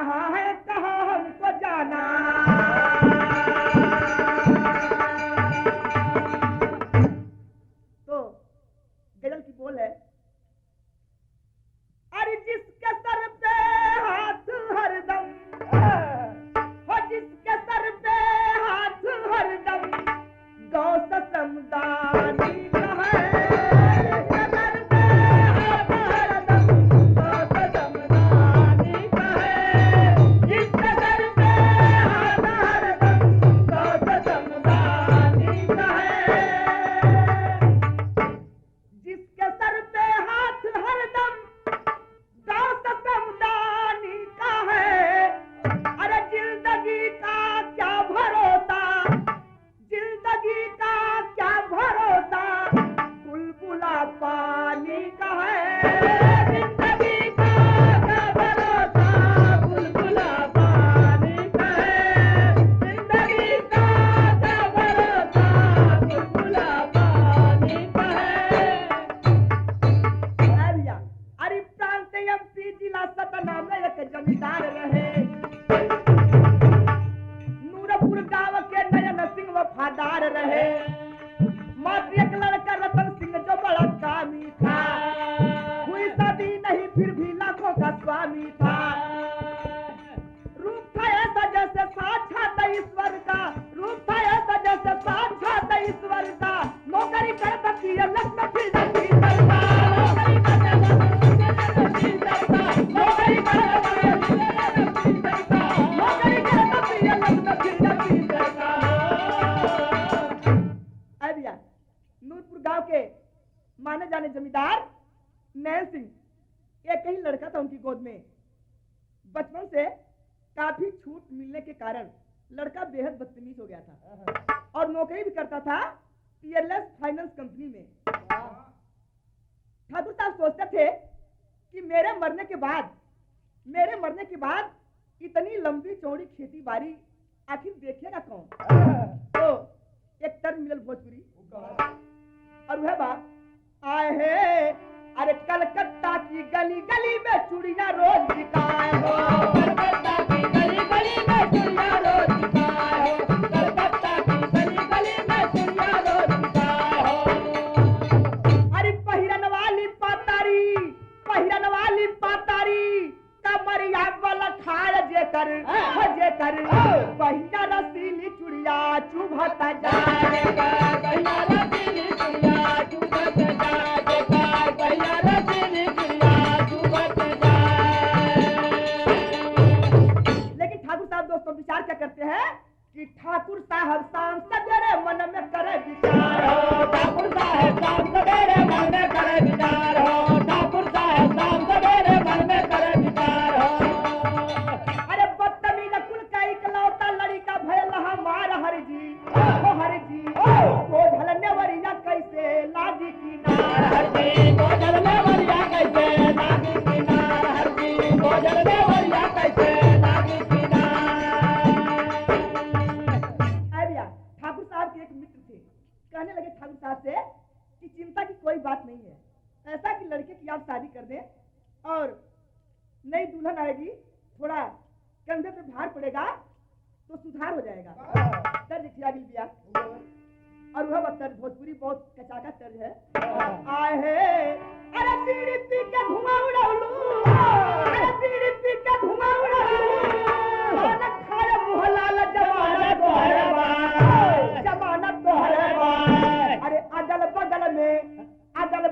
कहाँ है कहाँ हमको जाना। तो गजल की बोल है, अरे जिसके सर पे हाथ हरदम हो, जिसके सर पे हाथ हरदम गौ समदानी का है। जमींदार रहे नूरपुर गांव के नयन सिंह वफादार रहे। मात्र एक लड़का रतन सिंह जो बड़ा कामी था, हुई शादी नहीं फिर भी लाखों का स्वामी था। रूप था ऐसा जैसे साक्षात ईश्वर का, रूप था ऐसा जैसे साक्षात ईश्वर का। नौकरी करता थी लक्ष्मी फिर नौकरी करता, नौकरी करता नूरपुर गांव के माने जाने जमींदार नैन सिंह एक ही लड़का था उनकी गोद में। बचपन से काफी छूट मिलने के कारण लड़का बेहद बदतमीज हो गया था और नौकरी भी करता था पीएलएस फाइनेंस कंपनी में। ठाकुर साहब सोचते थे कि मेरे मरने के बाद इतनी लंबी चौड़ी खेती बाड़ी आखिर देखेगा कौन। तो एक टर्म मिलल भोजपुरी और वह बात आए है, अरे कलकत्ता की गली गली में चूड़ियां रोज बिकाए हो, कलकत्ता की गली गली में चूड़ियां रोज बिकाए हो, कलकत्ता की गली गली में चूड़ियां रोज बिकाए हो। अरे पहिरन वाली पातारी कमरिया वाला खाए जेकर पहिया रसीली चूड़िया चुभता जाए, पहिया रसीली चूड़िया चुभत जाए, पहिया रसीली चूड़िया चुभत जाए। लेकिन ठाकुर साहब दोस्तों विचार क्या करते हैं कि ठाकुर साहब शाम सवेरे मन में करे विचार हो, ठाकुर साहब शाम सवेरे मन में करे विचार हो, ठाकुर साहब शाम सवेरे मन में करे विचार हो। अरे बदतमीज कुल का इकलौता लड़का भयल हमार हरजी को झलने वरिया कैसे लागी किनार, हरजी को झलने वरिया कैसे लागी किनार, हरजी को झलने वरिया कैसे लागी किनार। अरे ठाकुर साहब के एक मित्र थे, कहने लगे ठाकुर साहब से कि चिंता की कोई बात नहीं है, ऐसा कि लड़के की आप शादी कर दें और नई दुल्हन आएगी, थोड़ा कंधे पे भार पड़ेगा तो सुधार हो जाएगा। तर्ज खियागिल दिया और वह तर्ज भोजपुरी बहुत कचाका तर्ज है। आए है अरे बीड़ी पी के धुआं उड़ालू, अरे बीड़ी पी के धुआं उड़ालू, खाना खाए मुँह लाल जमाना तोहरे बाय, जमाना तोहरे बाय। अरे अगल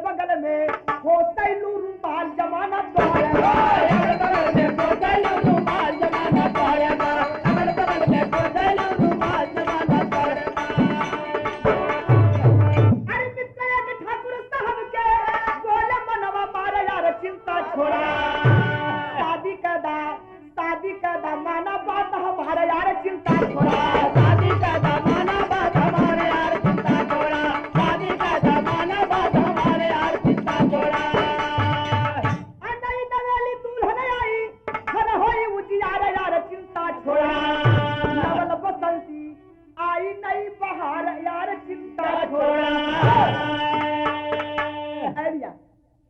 बगल में हो तैलू रूमाल जमाना तोहरे बाय, अगल बगल में हो तैलू रूमाल जमाना तोहरे बाय, अगल बगल में हो तैलू रूमाल जमाना तोहरे बाय। अरे मित्र के ठाकुर साहब के बोले मनवा मारे यार चिंता छोड़ा, शादी का दा माना बात हमारे यार चिंता छोड़ा, शादी का दा माना बात हमारे यार चिंता छोड़ा, शादी का दा माना बात हमारे यार चिंता छोड़ा। नई नवेली दुल्हन आई घर होई उजियार यार चिंता छोड़ा, नवल बसंती आई नई बहार यार चिंता छोड़ा। भैया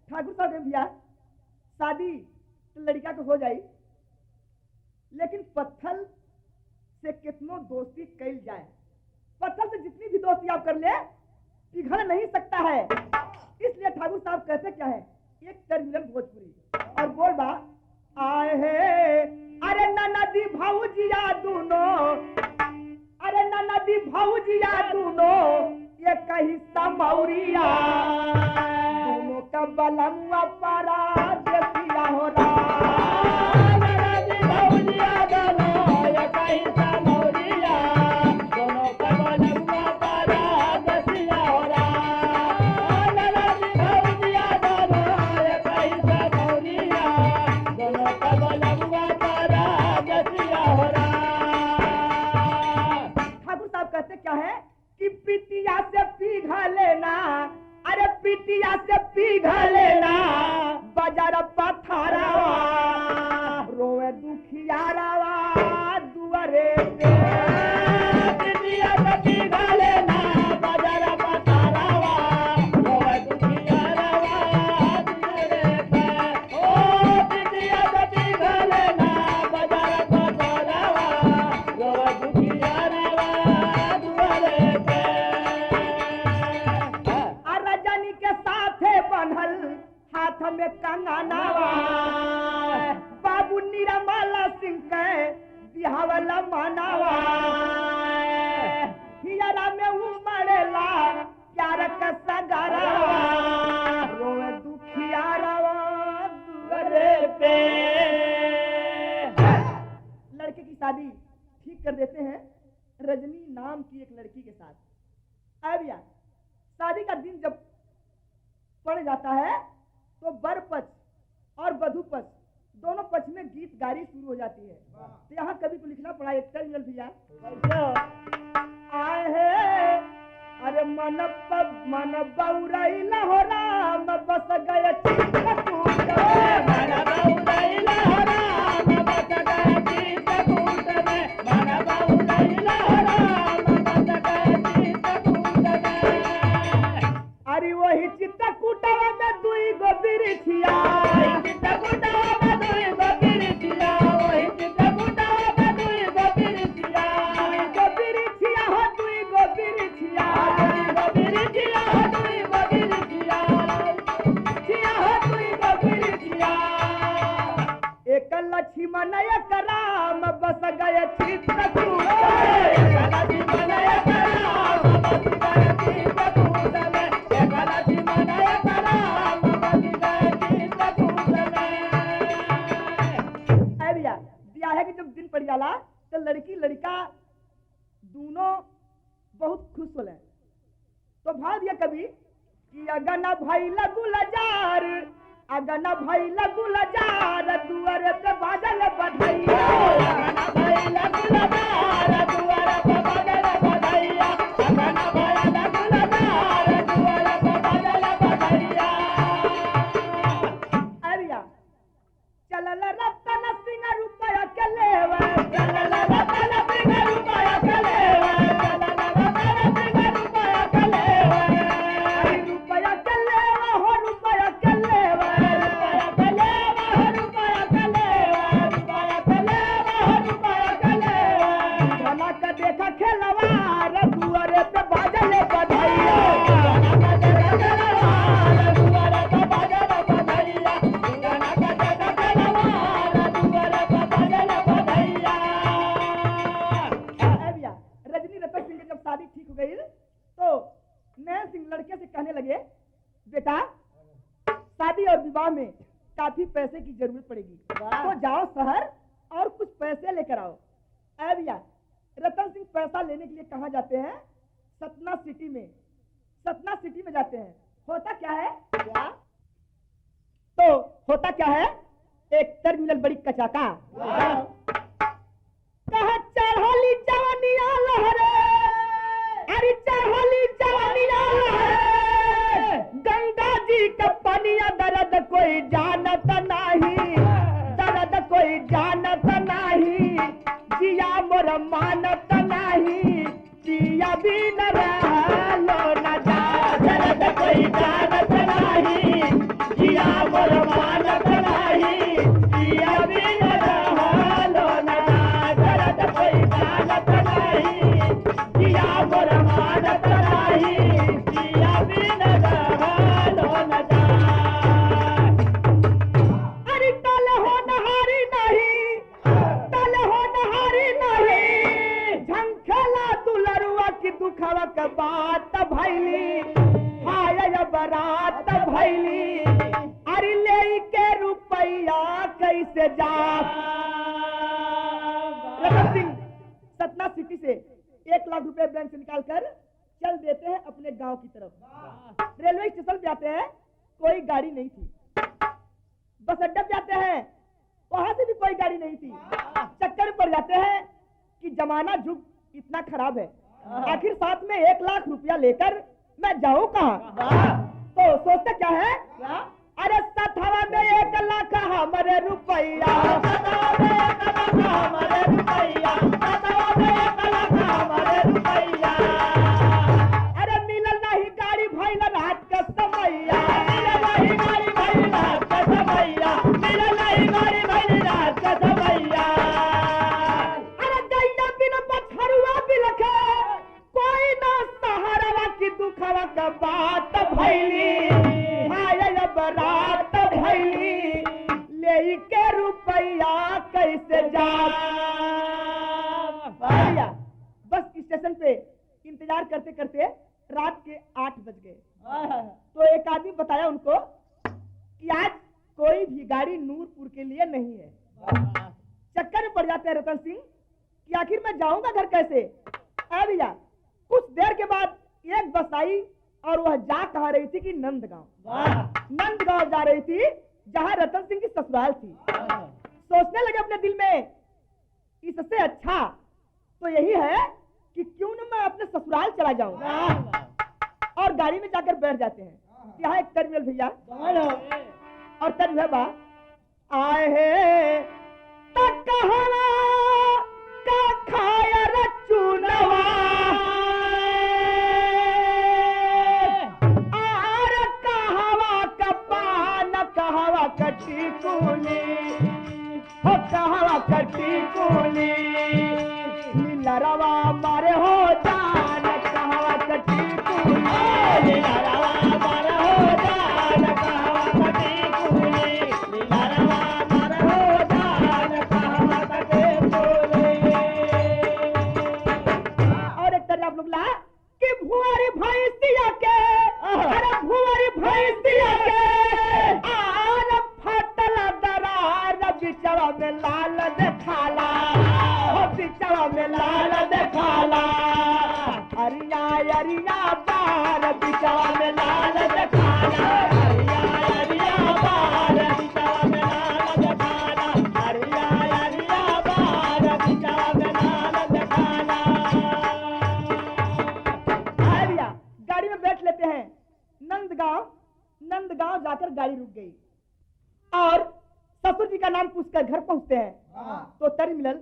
ठाकुर साहब भैया शादी तो लड़का को हो जाई, लेकिन पत्थर से कितनो दोस्ती कैल जाए, पत्थर से जितनी भी दोस्ती आप कर ले पिघल नहीं सकता है। इसलिए ठाकुर साहब कहते क्या है, एक टर्मिनल भोजपुरी और बोल बा आए है अरे नदी भाऊजिया दोनों, अरे नदी भाऊजिया दोनों ये कहीं समौरिया दोनों का बलमुआ पारा देसिया हो रहा नदी भाऊजिया दोनों ये कहीं समौरिया दोनों का बलमुआ पारा देसिया हो रहा नदी भाऊजिया दोनों ये कहीं समौरिया दोनों का बलमुआ पारा देसिया हो रहा। ठाकुर साहब कहते क्या है कि पिटिया से पीघा लेना, अरे पिटिया से पीघा लेना बाजार पथारा रोए दुखियारावा दुआरे पे पिटिया से पीघा लेना बाजार पथारा रोए दुखियारावा दुआरे पे ओ पिटिया से पीघा लेना बाजार पथारा रोए दुखियारावा दुआरे पे रजनी के साथे बनल हाथ में कंगनावा बाबू निरमला सिंह के बिहावला मनावा हियरा में उमड़ेला प्यार का सगारावा रोए दुखियारावा दुआरे पे। लड़के की शादी ठीक कर देते हैं रजनी नाम की एक लड़की के साथ। अब यार शादी का दिन जब पड़ जाता है तो वर पक्ष और वधु पक्ष दोनों पक्ष में गीत गारी शुरू हो जाती है। तो यहाँ कभी को लिखना पड़ा एक टर्मिनल भैया आए है अरे मन बउरैला हो राम बस गए चित्रकूट में मन बउरैला हो राम बस गए चित्रकूट में मन बउरैला हो राम बस गए चित्रकूट में। अरे वही चित्रकूटवा में दुई गो बिरछिया चित्रकूटवा में दुई गो बिरछिया वही चित्रकूटवा में दुई गो बिरछिया हो दुई गो बिरछिया हो दुई गो बिरछिया हो दुई गो बिरछिया एक लक्ष्मण एक राम बस गए चित्रकूट एक लक्ष्मण एक राम बस गए चित्रकूट में एक लक्ष्मण एक राम बस गए चित्रकूट में। भैया ब्याह के जब दिन पड़ जाला तो लड़की लड़का दोनों बहुत खुश होले तो भाव दिया कभी कि अगना भाई लगुलजार अगना भाई लगुलजार दुआरे पे बाजल बधाइया अगना भाई लगुलजार दुआरे पे बाजल बधाइया अगना भाई लगुलजार दुआरे पे बाजल बधाइया। अरिया चलल रतन सिंह रुपया के लेवे चलल रतन सिंह रुपया के लेवे चलल रतन सिंह रुपया के लेवे रुपया के लेवे हो रुपया के लेवे रुपया के लेवे हो रुपया के लेवे रुपया के लेवे हो रुपया के लेवे धना का देखा खेलवार दुआरे पे बाजल बधाइया धना का देखा खेलवार दुआरे पे बाजल बधाइया धना का देखा खेलवार दुआरे पे बाजल बधाइया। भैया रजनी रतन सिंह की जब शादी ठीक हो गई तो नैन सिंह लड़के से कहने लगे बेटा शादी और विवाह में काफी पैसे की जरूरत पड़ेगी तो जाओ शहर और कुछ पैसे लेकर आओ। भैया रतन सिंह पैसा लेने के लिए कहाँ जाते हैं सतना सिटी में जाते हैं। होता क्या है क्या तो होता क्या है एक टर्मिनल बड़ी कचाका कहा चढ़ोली जवानिया लहरे अरे चढ़ोली जवानिया लहरे गंगा जी का पनिया दर्द कोई जानत नहीं दर्द कोई जानत नहीं जिया मोर मानत नहीं जिया भी न रहलो न जा दर्द कोई जानत नहीं जिया मोर मानत नहीं जिया भी न रहलो न रतन सिंह सतना सिटी से 1 लाख रुपए बैंक से निकाल कर चल देते हैं अपने गांव की तरफ। रेलवे स्टेशन पे आते हैं, कोई गाड़ी नहीं थी। बस अड्डा पे आते हैं, वहां से भी कोई गाड़ी नहीं थी। चक्कर में पड़ जाते हैं कि जमाना जुग इतना खराब है, आखिर साथ में 1 लाख रुपया लेकर मैं जाऊं कहाँ? तो सोचते क्या है, अरे सथवा में 1 लाख हमारे रुपया, सथवा में 1 लाख हमारे रुपया, सथवा में 1 लाख हमारे रुपया। अरे मिलल नहीं गाड़ी भइल रात का समैया, मिलल नहीं गाड़ी भइल रात का समैया, मिलल नहीं गाड़ी भइल रात का समैया। अरे गैया बिन बछरुआ बिलखे, कोई ना सहारा की दुखवा का बात भइली, बरात भइली, ले के रुपया कैसे जा। बस स्टेशन पे इंतजार करते करते रात के 8 बज गए। तो एक आदमी बताया उनको कि आज कोई भी गाड़ी नूरपुर के लिए नहीं है। चक्कर में पड़ जाते हैं रतन सिंह कि आखिर मैं जाऊंगा घर कैसे। भैया कुछ देर के बाद एक बस आई और वह जा कहा रही थी कि नंदगांव जा रही थी, जहां रतन सिंह की ससुराल थी। सोचने लगे अपने दिल में, इससे अच्छा तो यही है कि क्यों न मैं अपने ससुराल चला जाऊं। और गाड़ी में जाकर बैठ जाते हैं। यहाँ एक टर्मिनल भैया और टर्मिनल बा आए हैं तक कहवा का खाया रचुनवा, कटी कुली हो कहवा कटी कुली, लरवा मारे हो जान कहवा कटी कुली, लरवा मारे हो जान कहवा कटी कुली, लरवा मारे हो जान कहवा कटी कुली। और एक तरह आप लोग ला कि भुआरी भैंसिया के, अरे भुआरी भैंसिया के बिचवा में लाल देखाला, हो बिचवा में लाल देखाला, अरिया अरिया बार बिचवा में लाल देखाला, अरिया अरिया बार बिचवा में लाल देखाला, अरिया अरिया बार बिचवा में लाल देखाला। अरिया गाड़ी में बैठ लेते हैं। नंदगांव जाकर गाड़ी रुक गई और ससुर जी का नाम पूछकर घर पहुंचते हैं। तो टर्मिनल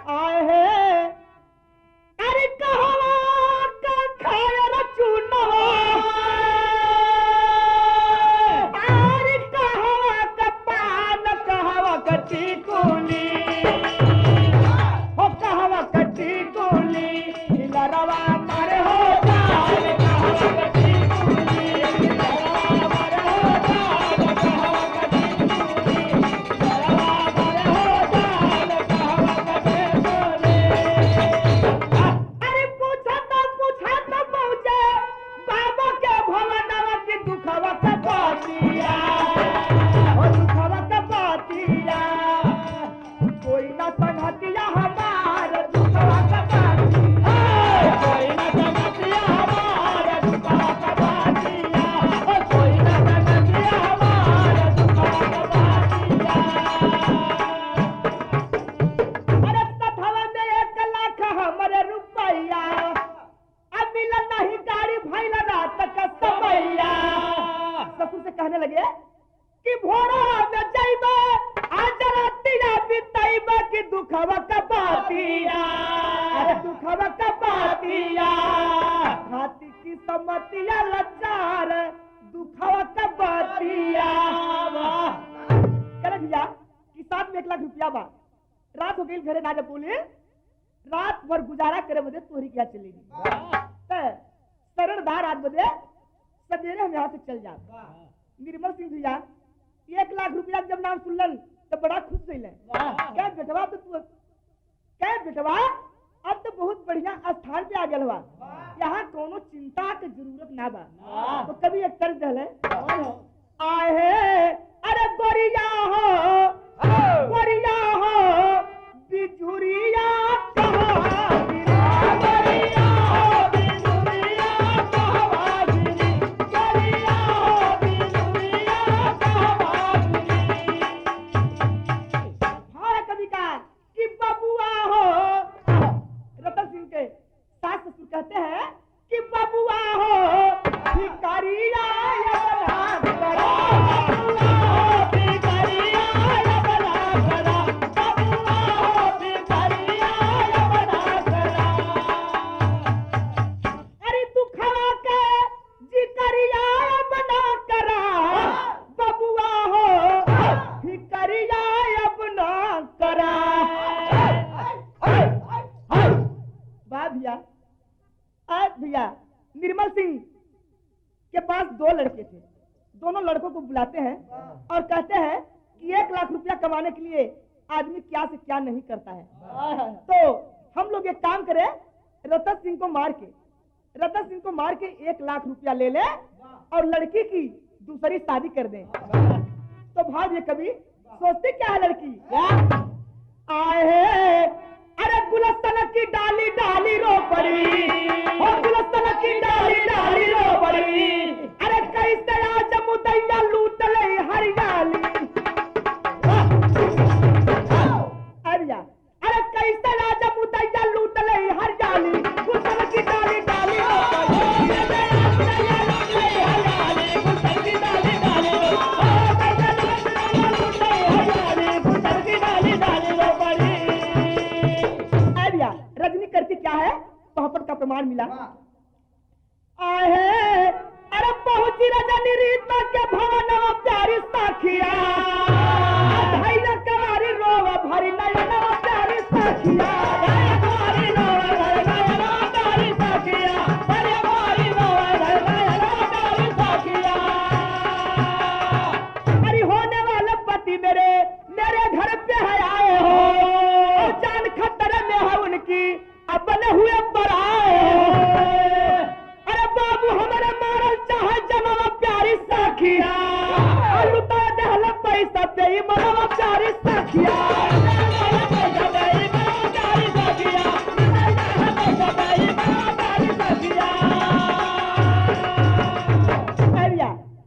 आए हैं, अरे कहवा का खाया रचुनवा, अरे कहवा का पान कहवा कटी कुली, हो कहवा कटी कुली, लरवा मारे हो जान कहवा कटी कुली, लरवा मारे हो जान कहवा कटी कहने लगे कि भोरा में जाइबा आज रातिया बिताइबा कि दुखवा का बातिया, अरे दुखवा का बातिया, हाथी की समतिया लाचार दुखवा का बातिया। करे भैया कि साथ में 1 लाख रुपया बा, रात हो गई घरे ना जब बोले, रात भर गुजारा करे बजे तोहरी क्या चलेगी, सरल धार 8 बजे सवेरे हम यहाँ से चल जाते। निर्मल सिंह भैया 1 लाख रुपया जब नाम सुनलन तो बड़ा खुश हुई। क्या बेटवा तो तू क्या बेटवा अब तो बहुत बढ़िया स्थान पे आ गया हुआ, यहाँ कोनो चिंता के जरूरत ना बा। तो कभी एक तर्ज दल है आए है, अरे गोरिया हो बिजुरिया भैया निर्मल सिंह के पास 2 लड़के थे। दोनों लड़कों को बुलाते हैं और कहते हैं कि 1 लाख रुपया कमाने के लिए आदमी क्या से क्या नहीं करता है। तो हम लोग एक काम करें, रतन सिंह को मार के 1 लाख रुपया ले ले और लड़की की दूसरी शादी कर दें। तो भाई ये कभी सोचते क्या है लड़की आए है, अरे गुलस्तन की डाली डाली रो पड़ी, हो गुलस्तन की डाली डाली रो पड़ी, अरे कैसे आज मुदैया लूट ले हरियाली, अरे कैसे आज मुदैया लूट ले हरियाली, गुलस्तन की डाली डाली रो का प्रमाण मिला। आहे अरे पहुंची रजनी रीता के भवन प्यारी साखिया, भाई न कवारी रोवा भरी नयन प्यारी साखिया, भाई रोवा भरी नयन प्यारी साखिया, अरे भाई रोवा भरी नयन प्यारी साखिया। अरे होने वाले पति मेरे घर पे है आए हो, और जान खतरे में है उनकी अपने हुए पराए। अरे बाबू हमारे मारल चाहे जमावा प्यारी साखिया, लुटा दहला पैसा पे ही मरवा प्यारी साखिया,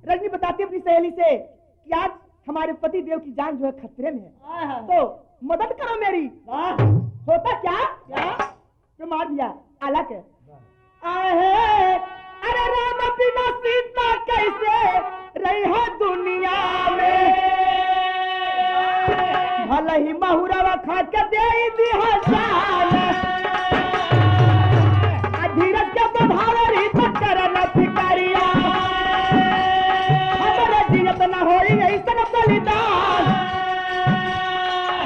रजनी बताती अपनी सहेली से कि आज हमारे पति देव की जान जो है खतरे में है, तो मदद करो मेरी। होता क्या प्रमाण दिया अलग है। आहे अरे राम बिना सीता कैसे रही है दुनिया में, भले ही महुरवा खा के दे दिया जान, धीरज के प्रभाव रीत करना फिकारिया, हमारे जीवत न हो ऐसा बलिदान,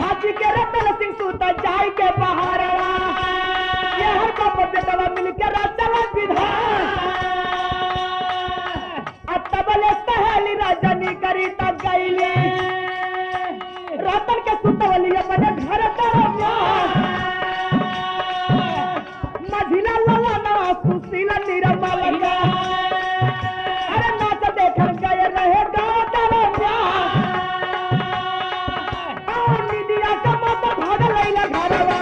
हाथी के रतन सिंह सूता जाय के बहारवा, बेटवा मिलकर चला विधान, तबले सहेली रजनी करी तक गईली, रतन के सुतवली अपने घर तरफ मझिला लला ना सुशीला निरमल, अरे नाच देखकर गए रहे गाँव तरफ, निदिया का मत भाग लैला घरवा,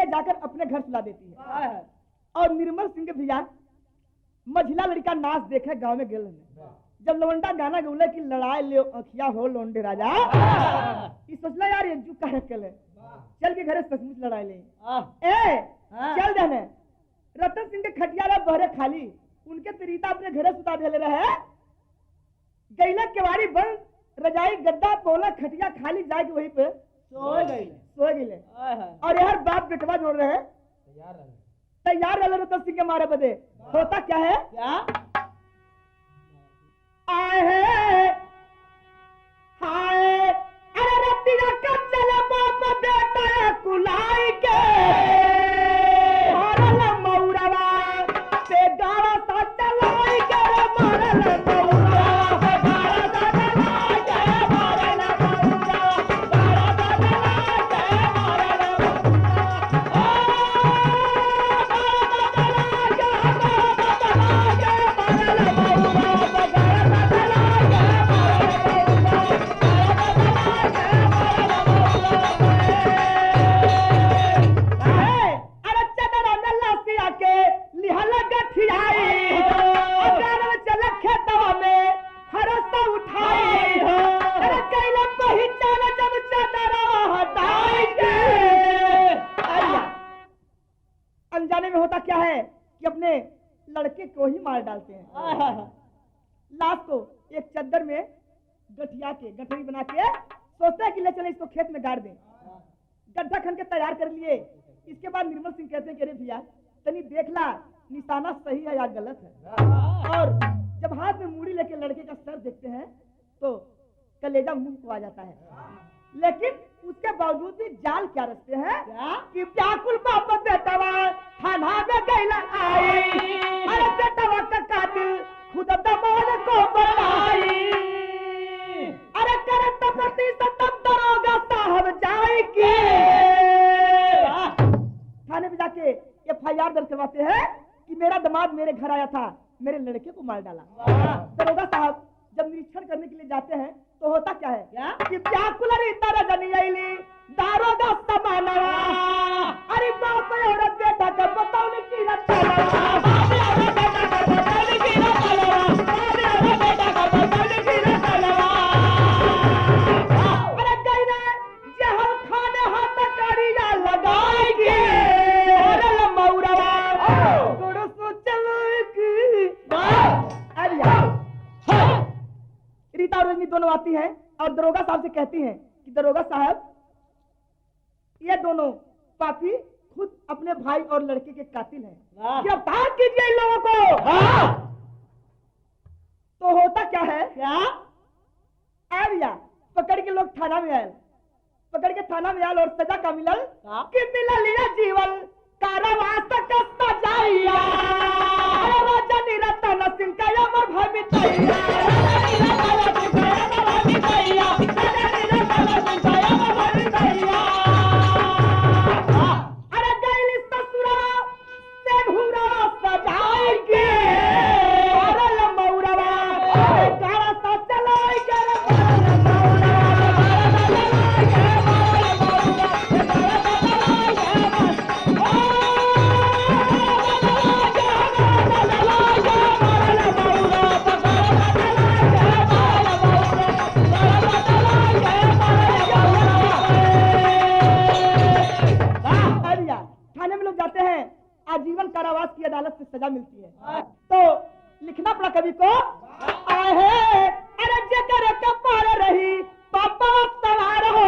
जाकर अपने घर सुला देती है। और निर्मल सिंह के भैया मझिला लड़का नाच देखे गांव में गेल, जब लवंडा गाना गौले की लड़ाई ले अखिया हो लोंडे राजा, ये सोचला यार ये जो कह रखल है, चल के घरे सचमुच लड़ाई ले, चल देने रतन सिंह के खटिया ला बहरे खाली, उनके तरीता अपने घरे सुता देले रहे, गैला केवाड़ी बंद, रजाई गद्दा पोला खटिया खाली जाके वहीं पे सोए गए। और यार बाप बेटवा जोड़ रहे हैं तैयार रहे रतन सिंह के मारे बदे। होता क्या है, आए है हाय अरे रतिया का चले बाप बेटा कुलाई के, मारल मौरवा पे गावा सा चलाई के, मारल मौरवा पे गावा सा चलाई के, मारल मौरवा गावा सा चलाई के, मारल अनजाने में होता क्या है कि अपने लड़के को ही मार डालते हैं, लाश को एक चद्दर में गठरी बना के सोचते हैं कि ले चले इसको खेत में गाड़ दें। गड्ढा खन के तैयार कर लिए। इसके बाद निर्मल सिंह कहते हैं कि अरे भैया तनी देख ला निशाना सही है या गलत है। और जब हाथ में मूड़ी लेके लड़के का सर देखते हैं तो कलेजा मुंह को आ जाता है। लेकिन उसके बावजूद भी जाल क्या रचते हैं कि व्याकुल बाप बेटवा थाना में गैला आई, अरे बेटवा का कातिल खुद दमन को बनाई, अरे करत पति सतम दरोगा साहब जाएगी। थाने में जाके FIR दर्ज करवाते हैं कि मेरा दामाद मेरे घर आया था, मेरे लड़के को मार डाला। दरोगा साहब जब निरीक्षण करने के लिए जाते हैं तो होता क्या है कि व्याकुल दारोगा समानवा, अरे बाप रे बेटा का बताओ की रीता और रजनी दोनों आती हैं और दरोगा साहब से कहती हैं कि दरोगा साहब ये दोनों पापी खुद अपने भाई और लड़के के कातिल हैं, गिरफ्तार कीजिए इन लोगों को। तो होता क्या है क्या पकड़ के लोग थाना में आए, पकड़ के थाना में आए और सजा का मिलल कि मिला लिया जीवन कारावास का सजाइया, रजनी रतन सिंह का अमर भवितैया, अरे गैली ससुरा से घूरा सजाएंगे, अरे लंबौरवा गारा सा चलाएंगे, आजीवन कारावास की अदालत से सजा मिलती है। तो लिखना पड़ा कवि को आहे, अरे जेकर कपार रही पापा सवार हो,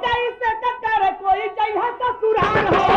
कैसे कर कोई जइहा ससुराल हो।